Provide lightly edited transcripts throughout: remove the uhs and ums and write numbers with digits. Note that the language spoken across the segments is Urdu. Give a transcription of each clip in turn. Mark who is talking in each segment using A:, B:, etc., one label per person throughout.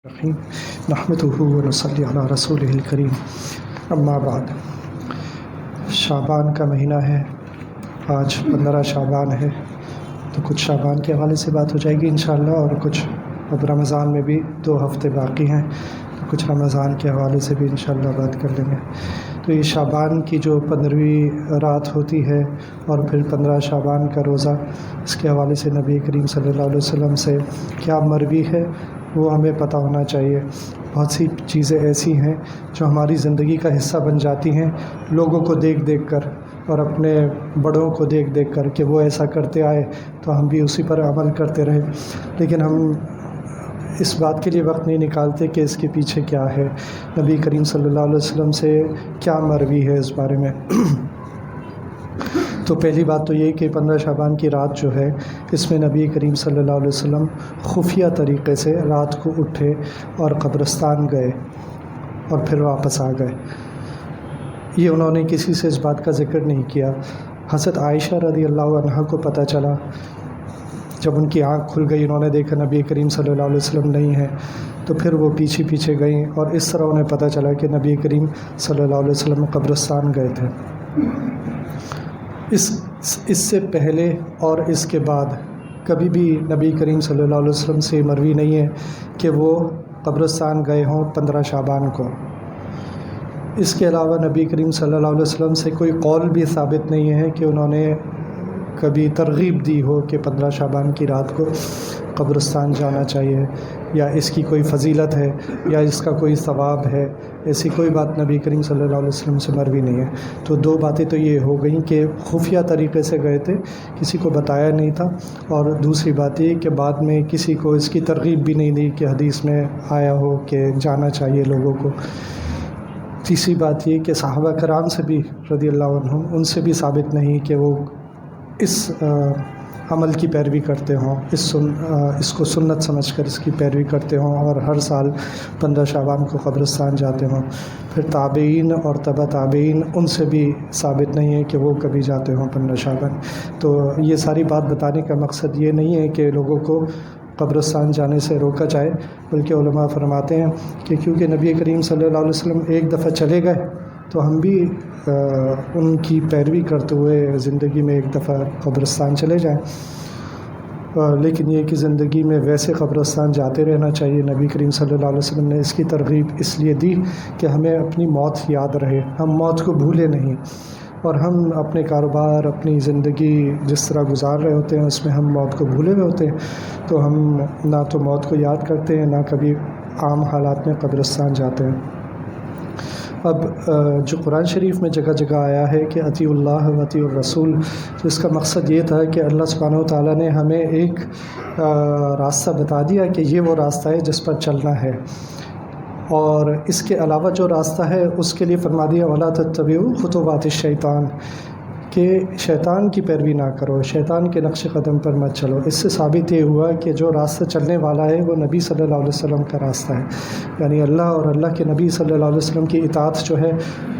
A: الرحیم نحمدہ و نصلی علی رسولہ الکریم اما بعد۔ شعبان کا مہینہ ہے، آج 15 شعبان ہے، تو کچھ شعبان کے حوالے سے بات ہو جائے گی انشاءاللہ، اور کچھ اب رمضان میں بھی 2 ہفتے باقی ہیں، تو کچھ رمضان کے حوالے سے بھی انشاءاللہ بات کر لیں گے۔ تو یہ شعبان کی جو 15ویں رات ہوتی ہے اور پھر 15 شعبان کا روزہ، اس کے حوالے سے نبی کریم صلی اللہ علیہ وسلم سے کیا مروی ہے وہ ہمیں پتہ ہونا چاہیے۔ بہت سی چیزیں ایسی ہیں جو ہماری زندگی کا حصہ بن جاتی ہیں، لوگوں کو دیکھ دیکھ کر اور اپنے بڑوں کو دیکھ دیکھ کر کہ وہ ایسا کرتے آئے تو ہم بھی اسی پر عمل کرتے رہے، لیکن ہم اس بات کے لیے وقت نہیں نکالتے کہ اس کے پیچھے کیا ہے، نبی کریم صلی اللہ علیہ وسلم سے کیا مروی ہے اس بارے میں۔ تو پہلی بات تو یہ کہ 15 شعبان کی رات جو ہے، اس میں نبی کریم صلی اللہ علیہ وسلم خفیہ طریقے سے رات کو اٹھے اور قبرستان گئے اور پھر واپس آ گئے۔ یہ انہوں نے کسی سے اس بات کا ذکر نہیں کیا۔ حضرت عائشہ رضی اللہ عنہا کو پتہ چلا، جب ان کی آنکھ کھل گئی، انہوں نے دیکھا نبی کریم صلی اللہ علیہ وسلم نہیں ہیں، تو پھر وہ پیچھے پیچھے گئیں اور اس طرح انہیں پتہ چلا کہ نبی کریم صلی اللہ علیہ وسلم قبرستان گئے تھے۔ اس سے پہلے اور اس کے بعد کبھی بھی نبی کریم صلی اللہ علیہ وسلم سے مروی نہیں ہے کہ وہ قبرستان گئے ہوں 15 شعبان کو۔ اس کے علاوہ نبی کریم صلی اللہ علیہ وسلم سے کوئی قول بھی ثابت نہیں ہے کہ انہوں نے کبھی ترغیب دی ہو کہ 15 شعبان کی رات کو قبرستان جانا چاہیے، یا اس کی کوئی فضیلت ہے یا اس کا کوئی ثواب ہے، ایسی کوئی بات نبی کریم صلی اللہ علیہ وسلم سے مروی نہیں ہے۔ تو 2 باتیں تو یہ ہو گئیں کہ خفیہ طریقے سے گئے تھے، کسی کو بتایا نہیں تھا، اور دوسری بات یہ کہ بعد میں کسی کو اس کی ترغیب بھی نہیں دی کہ حدیث میں آیا ہو کہ جانا چاہیے لوگوں کو۔ تیسری بات یہ کہ صحابہ کرام سے بھی رضی اللہ عنہم، ان سے بھی ثابت نہیں کہ وہ اس عمل کی پیروی کرتے ہوں، اس کو سنت سمجھ کر اس کی پیروی کرتے ہوں اور ہر سال 15 شعبان کو قبرستان جاتے ہوں۔ پھر تابعین اور تبع تابعین، ان سے بھی ثابت نہیں ہے کہ وہ کبھی جاتے ہوں 15 شعبان۔ تو یہ ساری بات بتانے کا مقصد یہ نہیں ہے کہ لوگوں کو قبرستان جانے سے روکا جائے، بلکہ علماء فرماتے ہیں کہ کیونکہ نبی کریم صلی اللہ علیہ وسلم ایک دفعہ چلے گئے تو ہم بھی ان کی پیروی کرتے ہوئے زندگی میں ایک دفعہ قبرستان چلے جائیں، لیکن یہ کہ زندگی میں ویسے قبرستان جاتے رہنا چاہیے۔ نبی کریم صلی اللہ علیہ وسلم نے اس کی ترغیب اس لیے دی کہ ہمیں اپنی موت یاد رہے، ہم موت کو بھولے نہیں، اور ہم اپنے کاروبار، اپنی زندگی جس طرح گزار رہے ہوتے ہیں اس میں ہم موت کو بھولے ہوئے ہوتے ہیں، تو ہم نہ تو موت کو یاد کرتے ہیں، نہ کبھی عام حالات میں قبرستان جاتے ہیں۔ اب جو قرآن شریف میں جگہ جگہ آیا ہے کہ اطیعوا اللہ و اطیعوا الرسول، تو اس کا مقصد یہ تھا کہ اللہ سبحانہ و تعالیٰ نے ہمیں ایک راستہ بتا دیا کہ یہ وہ راستہ ہے جس پر چلنا ہے، اور اس کے علاوہ جو راستہ ہے اس کے لیے فرما دیا وَلَا تَتَّبِعُوا خُطُوَاتِ الشَّيْطَانِ، کہ شیطان کی پیروی نہ کرو، شیطان کے نقش قدم پر مت چلو۔ اس سے ثابت یہ ہوا کہ جو راستہ چلنے والا ہے وہ نبی صلی اللہ علیہ وسلم کا راستہ ہے، یعنی اللہ اور اللہ کے نبی صلی اللہ علیہ وسلم کی اطاعت جو ہے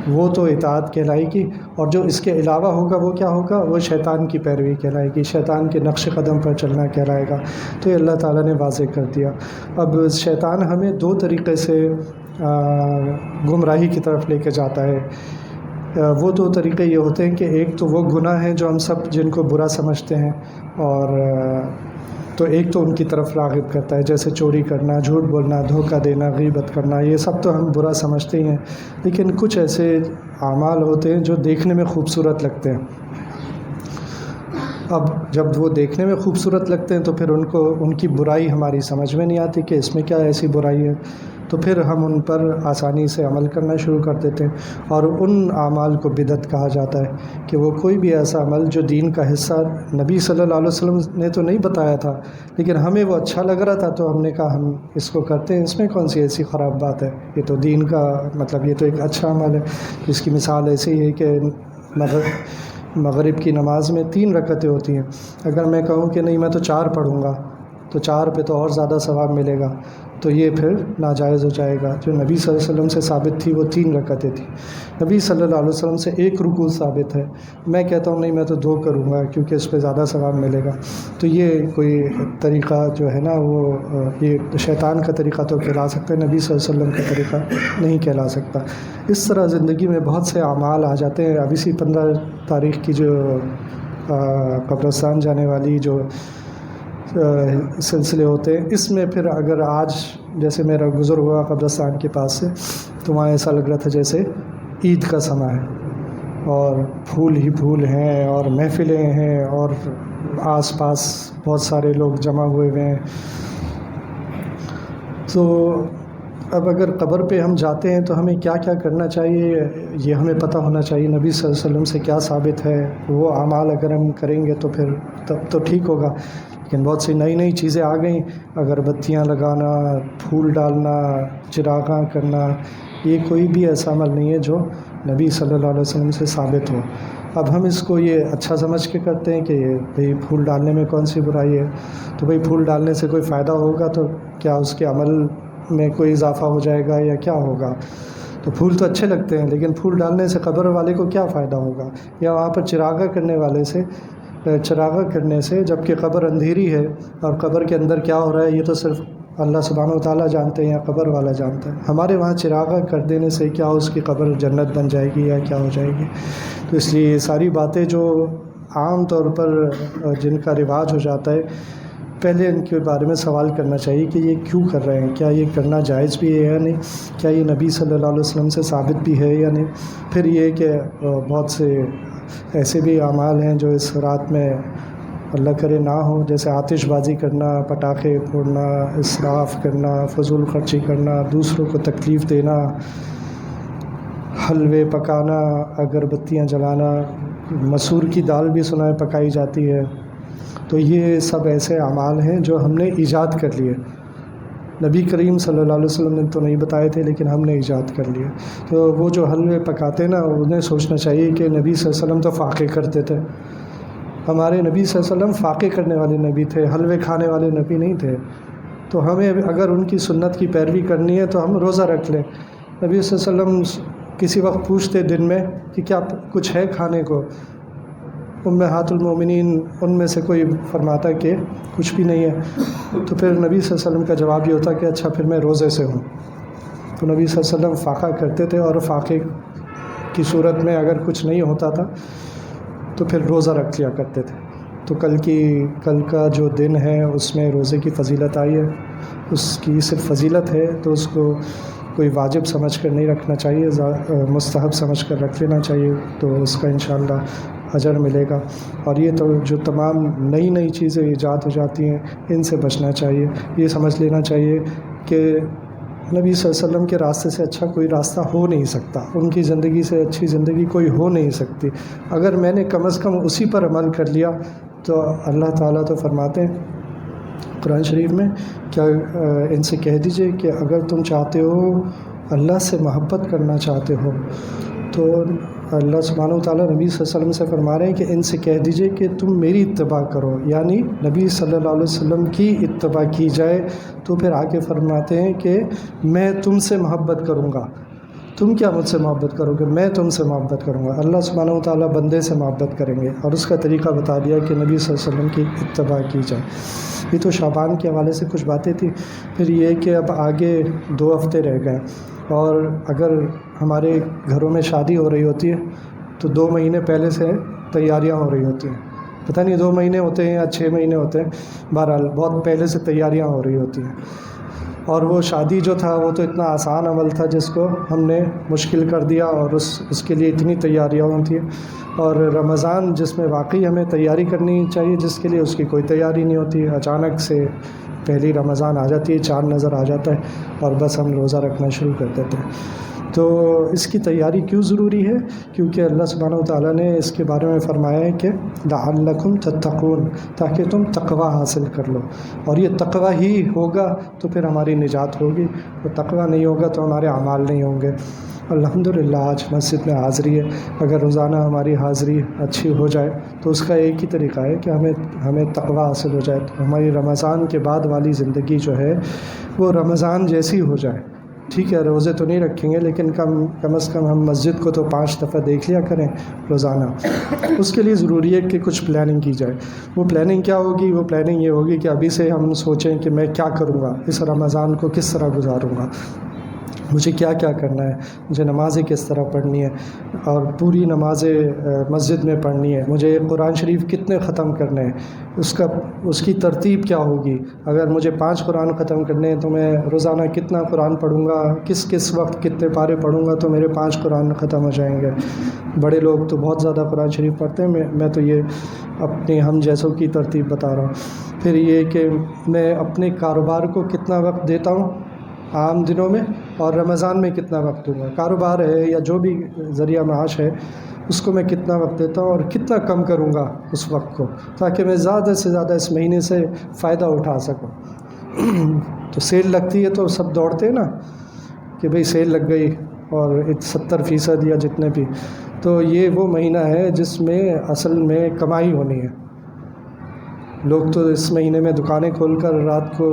A: وہ تو اطاعت کہلائے گی، اور جو اس کے علاوہ ہوگا وہ کیا ہوگا، وہ شیطان کی پیروی کہلائے گی، شیطان کے نقش قدم پر چلنا کہلائے گا۔ تو یہ اللہ تعالیٰ نے واضح کر دیا۔ اب شیطان ہمیں 2 طریقے سے گمراہی کی طرف لے کے جاتا ہے۔ وہ 2 طریقے یہ ہوتے ہیں کہ ایک تو وہ گناہ ہیں جو ہم سب جن کو برا سمجھتے ہیں، اور تو ایک تو ان کی طرف راغب کرتا ہے، جیسے چوری کرنا، جھوٹ بولنا، دھوکہ دینا، غیبت کرنا، یہ سب تو ہم برا سمجھتے ہی ہیں، لیکن کچھ ایسے اعمال ہوتے ہیں جو دیکھنے میں خوبصورت لگتے ہیں۔ اب جب وہ دیکھنے میں خوبصورت لگتے ہیں تو پھر ان کی برائی ہماری سمجھ میں نہیں آتی کہ اس میں کیا ایسی برائی ہے، تو پھر ہم ان پر آسانی سے عمل کرنا شروع کر دیتے ہیں، اور ان اعمال کو بدعت کہا جاتا ہے کہ وہ کوئی بھی ایسا عمل جو دین کا حصہ نبی صلی اللہ علیہ وسلم نے تو نہیں بتایا تھا، لیکن ہمیں وہ اچھا لگ رہا تھا تو ہم نے کہا ہم اس کو کرتے ہیں، اس میں کون سی ایسی خراب بات ہے، یہ تو دین کا مطلب یہ تو ایک اچھا عمل ہے۔ اس کی مثال ایسی ہے کہ مغرب کی نماز میں 3 رکعتیں ہوتی ہیں، اگر میں کہوں کہ نہیں میں تو 4 پڑھوں گا تو 4 پہ تو اور زیادہ ثواب ملے گا، تو یہ پھر ناجائز ہو جائے گا۔ جو نبی صلی اللہ علیہ وسلم سے ثابت تھی وہ 3 رکعتیں تھیں، نبی صلی اللہ علیہ وسلم سے 1 رکوع ثابت ہے، میں کہتا ہوں نہیں میں تو 2 کروں گا کیونکہ اس پہ زیادہ ثواب ملے گا۔ تو یہ کوئی طریقہ جو ہے نا وہ یہ شیطان کا طریقہ تو کہلا سکتا ہے، نبی صلی اللہ علیہ وسلم کا طریقہ نہیں کہلا سکتا۔ اس طرح زندگی میں بہت سے اعمال آ جاتے ہیں۔ اب اسی 15 تاریخ کی جو قبرستان جانے والی جو سلسلے ہوتے ہیں، اس میں پھر اگر آج جیسے میرا گزر ہوا قبرستان کے پاس سے، تو وہاں ایسا لگ رہا تھا جیسے عید کا سماں ہے اور پھول ہی پھول ہیں اور محفلیں ہیں اور آس پاس بہت سارے لوگ جمع ہوئے ہیں۔ تو اب اگر قبر پہ ہم جاتے ہیں تو ہمیں کیا کیا کرنا چاہیے یہ ہمیں پتہ ہونا چاہیے، نبی صلی اللہ علیہ وسلم سے کیا ثابت ہے، وہ اعمال اگر ہم کریں گے تو پھر تب تو ٹھیک ہوگا۔ لیکن بہت سی نئی نئی چیزیں آ گئیں، اگربتیاں لگانا، پھول ڈالنا، چراغاں کرنا، یہ کوئی بھی ایسا عمل نہیں ہے جو نبی صلی اللہ علیہ وسلم سے ثابت ہو۔ اب ہم اس کو یہ اچھا سمجھ کے کرتے ہیں کہ بھئی پھول ڈالنے میں کون سی برائی ہے، تو بھئی پھول ڈالنے سے کوئی فائدہ ہوگا تو کیا اس کے عمل میں کوئی اضافہ ہو جائے گا یا کیا ہوگا؟ تو پھول تو اچھے لگتے ہیں لیکن پھول ڈالنے سے قبر والے کو کیا فائدہ ہوگا؟ یا وہاں پر چراغاں کرنے سے جب کہ قبر اندھیری ہے اور قبر کے اندر کیا ہو رہا ہے یہ تو صرف اللہ سبحانہ و تعالیٰ جانتے ہیں یا قبر والا جانتا ہے۔ ہمارے وہاں چراغاں کر دینے سے کیا اس کی قبر جنت بن جائے گی یا کیا ہو جائے گی؟ تو اس لیے یہ ساری باتیں جو عام طور پر جن کا رواج ہو جاتا ہے، پہلے ان کے بارے میں سوال کرنا چاہیے کہ یہ کیوں کر رہے ہیں، کیا یہ کرنا جائز بھی ہے یا نہیں، کیا یہ نبی صلی اللہ علیہ وسلم سے ثابت بھی ہے یا نہیں۔ پھر یہ کہ بہت سے ایسے بھی اعمال ہیں جو اس رات میں اللہ کرے نہ ہو، جیسے آتش بازی کرنا، پٹاخے پھوڑنا، اسراف کرنا، فضول خرچی کرنا، دوسروں کو تکلیف دینا، حلوے پکانا، اگربتیاں جلانا، مسور کی دال بھی سنا ہے پکائی جاتی ہے۔ تو یہ سب ایسے اعمال ہیں جو ہم نے ایجاد کر لیے، نبی کریم صلی اللہ علیہ وسلم نے تو نہیں بتائے تھے لیکن ہم نے ایجاد کر لیے۔ تو وہ جو حلوے پکاتے نا انہیں سوچنا چاہیے کہ نبی صلی اللہ علیہ وسلم تو فاقے کرتے تھے، ہمارے نبی صلی اللہ علیہ وسلم فاقے کرنے والے نبی تھے، حلوے کھانے والے نبی نہیں تھے۔ تو ہمیں اگر ان کی سنت کی پیروی کرنی ہے تو ہم روزہ رکھ لیں۔ نبی صلی اللہ علیہ وسلم کسی وقت پوچھتے دن میں کہ کیا کچھ ہے کھانے کو، امہات المومنین ان میں سے کوئی فرماتا کہ کچھ بھی نہیں ہے، تو پھر نبی صلی اللہ علیہ وسلم کا جواب یہ ہوتا کہ اچھا پھر میں روزے سے ہوں۔ تو نبی صلی اللہ علیہ وسلم فاقہ کرتے تھے، اور فاقے کی صورت میں اگر کچھ نہیں ہوتا تھا تو پھر روزہ رکھ لیا کرتے تھے۔ تو کل کا جو دن ہے اس میں روزے کی فضیلت آئی ہے، اس کی صرف فضیلت ہے تو اس کو کوئی واجب سمجھ کر نہیں رکھنا چاہیے، مستحب سمجھ کر رکھ لینا چاہیے، تو اس کا انشاءاللہ اجر ملے گا۔ اور یہ تو جو تمام نئی نئی چیزیں ایجاد ہو جاتی ہیں ان سے بچنا چاہیے، یہ سمجھ لینا چاہیے کہ نبی صلی اللہ علیہ وسلم کے راستے سے اچھا کوئی راستہ ہو نہیں سکتا، ان کی زندگی سے اچھی زندگی کوئی ہو نہیں سکتی۔ اگر میں نے کم از کم اسی پر عمل کر لیا تو اللہ تعالیٰ تو فرماتے ہیں قرآن شریف میں، کیا ان سے کہہ دیجئے کہ اگر تم چاہتے ہو اللہ سے محبت کرنا چاہتے ہو تو اللہ سبحانہ و تعالیٰ نبی صلی اللہ علیہ وسلم سے فرما رہے ہیں کہ ان سے کہہ دیجئے کہ تم میری اتباع کرو، یعنی نبی صلی اللہ علیہ وسلم کی اتباع کی جائے۔ تو پھر آگے فرماتے ہیں کہ میں تم سے محبت کروں گا، تم کیا مجھ سے محبت کرو گے، میں تم سے محبت کروں گا۔ اللہ سبحانہ و تعالیٰ بندے سے محبت کریں گے، اور اس کا طریقہ بتا دیا کہ نبی صلی اللہ علیہ وسلم کی اتباع کی جائے۔ یہ تو شعبان کے حوالے سے کچھ باتیں تھیں۔ پھر یہ کہ اب آگے 2 ہفتے رہ گئے، اور اگر ہمارے گھروں میں شادی ہو رہی ہوتی ہے تو 2 مہینے پہلے سے تیاریاں ہو رہی ہوتی ہیں، پتہ نہیں 2 مہینے ہوتے ہیں یا 6 مہینے ہوتے ہیں، بہرحال بہت پہلے سے تیاریاں ہو رہی ہوتی ہیں۔ اور وہ شادی جو تھا وہ تو اتنا آسان عمل تھا جس کو ہم نے مشکل کر دیا، اور اس کے لیے اتنی تیاریاں ہوتی ہیں۔ اور رمضان جس میں واقعی ہمیں تیاری کرنی چاہیے، جس کے لیے اس کی کوئی تیاری نہیں ہوتی، اچانک سے پہلی رمضان آ جاتی ہے، چاند نظر آ جاتا ہے اور بس ہم روزہ رکھنا شروع کر دیتے ہیں۔ تو اس کی تیاری کیوں ضروری ہے؟ کیونکہ اللہ سبحانہ و تعالیٰ نے اس کے بارے میں فرمایا ہے کہ لعلکم تتقون، تاکہ تم تقوی حاصل کر لو، اور یہ تقوی ہی ہوگا تو پھر ہماری نجات ہوگی، اور تقوی نہیں ہوگا تو ہمارے اعمال نہیں ہوں گے۔ الحمدللہ آج مسجد میں حاضری ہے. اگر روزانہ ہماری حاضری اچھی ہو جائے تو اس کا ایک ہی طریقہ ہے کہ ہمیں تقویٰ حاصل ہو جائے. تو ہماری رمضان کے بعد والی زندگی جو ہے وہ رمضان جیسی ہو جائے. ٹھیک ہے روزے تو نہیں رکھیں گے لیکن کم از کم ہم مسجد کو تو 5 دفعہ دیکھ لیا کریں روزانہ. اس کے لیے ضروری ہے کہ کچھ پلاننگ کی جائے. وہ پلاننگ کیا ہوگی؟ وہ پلاننگ یہ ہوگی کہ ابھی سے ہم سوچیں کہ میں کیا کروں گا، اس رمضان کو کس طرح گزاروں گا، مجھے کیا کیا کرنا ہے، مجھے نمازیں کس طرح پڑھنی ہے اور پوری نمازیں مسجد میں پڑھنی ہے، مجھے قرآن شریف کتنے ختم کرنے ہیں، اس کی ترتیب کیا ہوگی. اگر مجھے 5 قرآن ختم کرنے ہیں تو میں روزانہ کتنا قرآن پڑھوں گا، کس وقت کتنے پارے پڑھوں گا تو میرے 5 قرآن ختم ہو جائیں گے. بڑے لوگ تو بہت زیادہ قرآن شریف پڑھتے ہیں، میں تو یہ اپنے ہم جیسوں کی ترتیب بتا رہا ہوں. پھر یہ کہ میں اپنے کاروبار کو کتنا وقت دیتا ہوں عام دنوں میں اور رمضان میں کتنا وقت دوں گا. کاروبار ہے یا جو بھی ذریعہ معاش ہے اس کو میں کتنا وقت دیتا ہوں اور کتنا کم کروں گا اس وقت کو، تاکہ میں زیادہ سے زیادہ اس مہینے سے فائدہ اٹھا سکوں. تو سیل لگتی ہے تو سب دوڑتے ہیں نا کہ بھئی سیل لگ گئی اور 70% یا جتنے بھی. تو یہ وہ مہینہ ہے جس میں اصل میں کمائی ہونی ہے. لوگ تو اس مہینے میں دکانیں کھول کر رات کو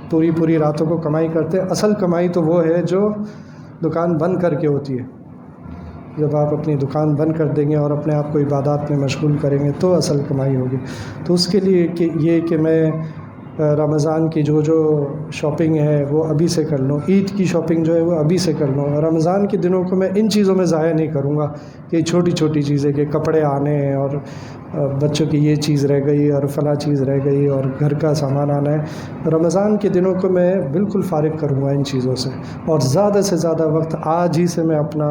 A: پوری راتوں کو کمائی کرتے ہیں. اصل کمائی تو وہ ہے جو دکان بند کر کے ہوتی ہے. جب آپ اپنی دکان بند کر دیں گے اور اپنے آپ کو عبادات میں مشغول کریں گے تو اصل کمائی ہوگی. تو اس کے لیے کہ میں رمضان کی جو شاپنگ ہے وہ ابھی سے کر لوں، عید کی شاپنگ جو ہے وہ ابھی سے کر لوں. رمضان کے دنوں کو میں ان چیزوں میں ضائع نہیں کروں گا کہ چھوٹی چھوٹی چیزیں کہ کپڑے آنے ہیں اور بچوں کی یہ چیز رہ گئی اور فلاں چیز رہ گئی اور گھر کا سامان آنا ہے. رمضان کے دنوں کو میں بالکل فارغ کروں گا ان چیزوں سے اور زیادہ سے زیادہ وقت آج ہی سے میں اپنا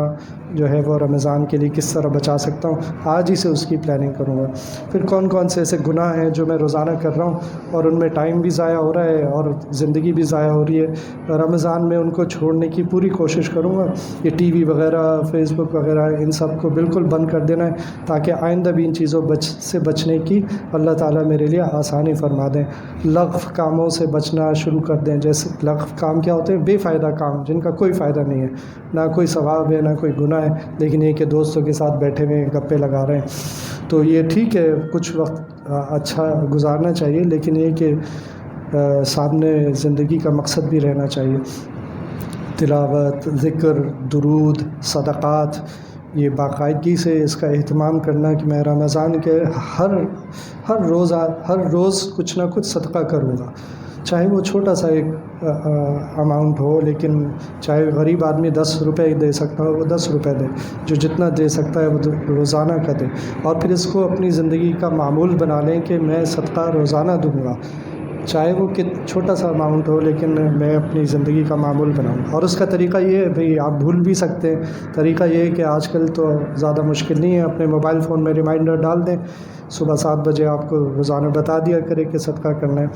A: جو ہے وہ رمضان کے لیے کس طرح بچا سکتا ہوں آج ہی سے اس کی پلاننگ کروں گا. پھر کون سے ایسے گناہ ہیں جو میں روزانہ کر رہا ہوں اور ان میں ٹائم بھی ضائع ہو رہا ہے اور زندگی بھی ضائع ہو رہی ہے، رمضان میں ان کو چھوڑنے کی پوری کوشش کروں گا. یہ ٹی وی وغیرہ، فیس بک وغیرہ ان سب کو بالکل بند کر دینا ہے تاکہ آئندہ بھی ان چیزوں سے بچنے کی اللہ تعالیٰ میرے لیے آسانی فرما دیں. لغو کاموں سے بچنا شروع کر دیں. جیسے لغو کام کیا ہوتے ہیں؟ بے فائدہ کام جن کا کوئی فائدہ نہیں ہے، نہ کوئی ثواب ہے نہ کوئی گناہ ہے، لیکن یہ کہ دوستوں کے ساتھ بیٹھے ہوئے گپے لگا رہے ہیں. تو یہ ٹھیک ہے کچھ وقت اچھا گزارنا چاہیے لیکن یہ کہ سامنے زندگی کا مقصد بھی رہنا چاہیے. تلاوت، ذکر، درود، صدقات، یہ باقاعدگی سے اس کا اہتمام کرنا کہ میں رمضان کے ہر روز کچھ نہ کچھ صدقہ کروں گا. چاہے وہ چھوٹا سا ایک اماؤنٹ ہو، لیکن چاہے غریب آدمی 10 روپے دے سکتا ہو وہ 10 روپے دے، جو جتنا دے سکتا ہے وہ روزانہ کا دے. اور پھر اس کو اپنی زندگی کا معمول بنا لیں کہ میں صدقہ روزانہ دوں گا، چاہے وہ چھوٹا سا اماؤنٹ ہو لیکن میں اپنی زندگی کا معمول بناؤں. اور اس کا طریقہ یہ ہے بھئی آپ بھول بھی سکتے ہیں. طریقہ یہ ہے کہ آج کل تو زیادہ مشکل نہیں ہے، اپنے موبائل فون میں ریمائنڈر ڈال دیں، صبح 7 بجے آپ کو روزانہ بتا دیا کرے کہ صدقہ کرنا ہے،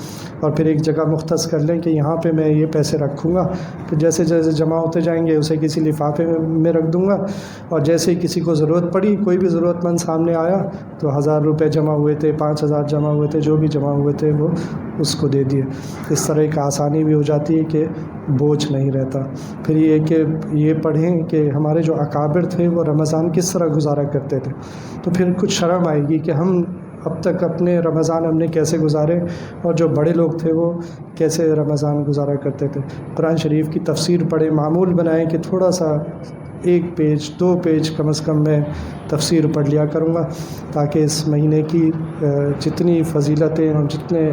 A: اور پھر ایک جگہ مختص کر لیں کہ یہاں پہ میں یہ پیسے رکھوں گا. پھر جیسے جمع ہوتے جائیں گے اسے کسی لفافے میں رکھ دوں گا، اور جیسے ہی کسی کو ضرورت پڑی، کوئی بھی ضرورت مند سامنے آیا تو 1000 روپے جمع ہوئے تھے، 5000 جمع ہوئے تھے، جو بھی جمع ہوئے تھے وہ اس کو دے دیے. اس طرح ایک آسانی بھی ہو جاتی ہے کہ بوجھ نہیں رہتا. پھر یہ کہ یہ پڑھیں کہ ہمارے جو اکابر تھے وہ رمضان کس طرح گزارا کرتے تھے، تو پھر کچھ شرم آئے گی کہ ہم اب تک اپنے رمضان ہم نے کیسے گزارے اور جو بڑے لوگ تھے وہ کیسے رمضان گزارا کرتے تھے. قرآن شریف کی تفسیر پڑھیں، معمول بنائیں کہ تھوڑا سا 1 پیج 2 پیج کم از کم میں تفسیر پڑھ لیا کروں گا، تاکہ اس مہینے کی جتنی فضیلتیں اور جتنے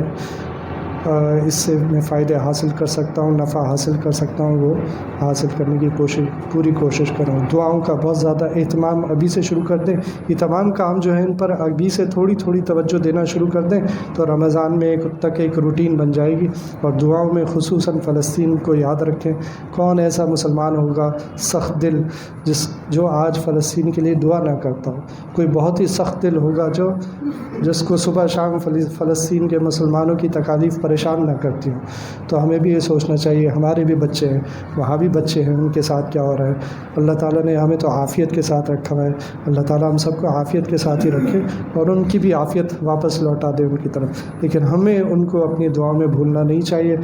A: اس سے میں فائدے حاصل کر سکتا ہوں، نفع حاصل کر سکتا ہوں، وہ حاصل کرنے کی پوری کوشش کروں. دعاؤں کا بہت زیادہ اہتمام ابھی سے شروع کر دیں. یہ تمام کام جو ہیں ان پر ابھی سے تھوڑی توجہ دینا شروع کر دیں تو رمضان میں ایک روٹین بن جائے گی. اور دعاؤں میں خصوصاً فلسطین کو یاد رکھیں. کون ایسا مسلمان ہوگا سخت دل جو آج فلسطین کے لیے دعا نہ کرتا ہو؟ کوئی بہت ہی سخت دل ہوگا جس کو صبح شام فلسطین کے مسلمانوں کی تکالیف پریشان نہ کرتی ہوں. تو ہمیں بھی یہ سوچنا چاہیے ہمارے بھی بچے ہیں، وہاں بھی بچے ہیں، ان کے ساتھ کیا ہو رہا ہے. اللہ تعالیٰ نے ہمیں تو عافیت کے ساتھ رکھا ہوا ہے. اللہ تعالیٰ ہم سب کو عافیت کے ساتھ ہی رکھے اور ان کی بھی عافیت واپس لوٹا دے ان کی طرف. لیکن ہمیں ان کو اپنی دعا میں بھولنا نہیں چاہیے.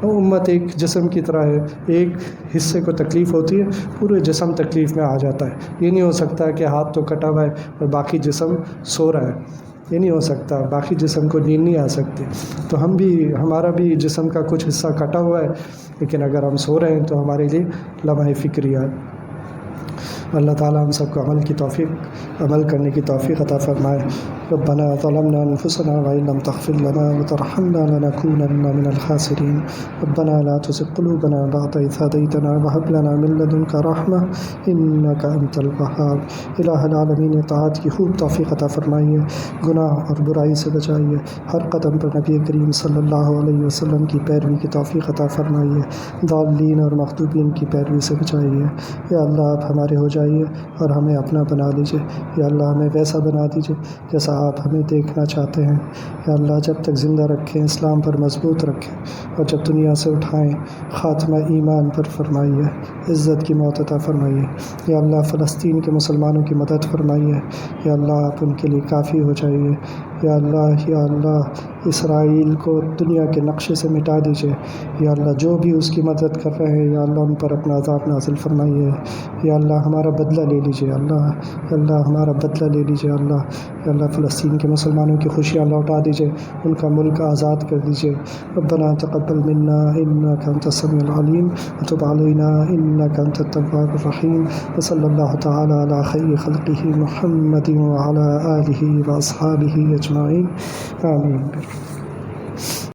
A: امت ایک جسم کی طرح ہے، ایک حصے کو تکلیف ہوتی ہے پورے جسم تکلیف میں آ جاتا ہے۔ یہ نہیں ہو سکتا کہ ہاتھ تو کٹا ہوا ہے اور باقی جسم سو رہا ہے، یہ نہیں ہو سکتا، باقی جسم کو نیند نہیں آ سکتی۔ تو ہمارا بھی جسم کا کچھ حصہ کٹا ہوا ہے، لیکن اگر ہم سو رہے ہیں تو ہمارے لیے لمحہ فکریہ ہے۔ اللہ تعالیٰ ہم سب کو عمل کرنے کی توفیق عطا فرمائے۔ ربنا ظلمنا انفسنا وان لم تغفر لنا وترحمنا لنكونن من الخاسرین۔ ربنا لا تزغ قلوبنا بعد إذ هديتنا وهب لنا من لدنك رحمة إنك أنت الوهاب۔ الہ العالمین اطاعت کی خوب توفیق عطا فرمائیے، گناہ اور برائی سے بچائیے، ہر قدم پر نبی کریم صلی اللہ علیہ وسلم کی پیروی کی توفیق عطا فرمائیے، ضالین اور مغضوبین کی پیروی سے بچائیے۔ یا اللہ آپ ہمارے ہو جائیے اور ہمیں اپنا بنا لیجیے۔ یا اللہ ہمیں ویسا بنا دیجیے جیسا آپ ہمیں دیکھنا چاہتے ہیں۔ یا اللہ جب تک زندہ رکھیں اسلام پر مضبوط رکھیں، اور جب دنیا سے اٹھائیں خاتمہ ایمان پر فرمائیے، عزت کی موت عطا فرمائیے۔ یا اللہ فلسطین کے مسلمانوں کی مدد فرمائیے۔ یا اللہ آپ ان کے لیے کافی ہو جائیے۔ یا اللہ اسرائیل کو دنیا کے نقشے سے مٹا دیجیے۔ یا اللہ جو بھی اس کی مدد کر رہے ہیں یا اللہ ان پر اپنا عذاب نازل فرمائیے۔ یا اللہ ہمارا بدلہ لے لیجیے اللہ ہمارا بدلہ لے لیجیے یا اللہ فلسطین کے مسلمانوں کی خوشیاں لوٹا دیجیے، ان کا ملک آزاد کر دیجیے۔ ربنا تقبل منا انک انت السمیع العلیم وتب علینا انک انت التواب الرحیم، وصلی اللہ تعالی علی خیر خلقہ محمد وعلی آلہ واصحابہ اجمعین، آمین۔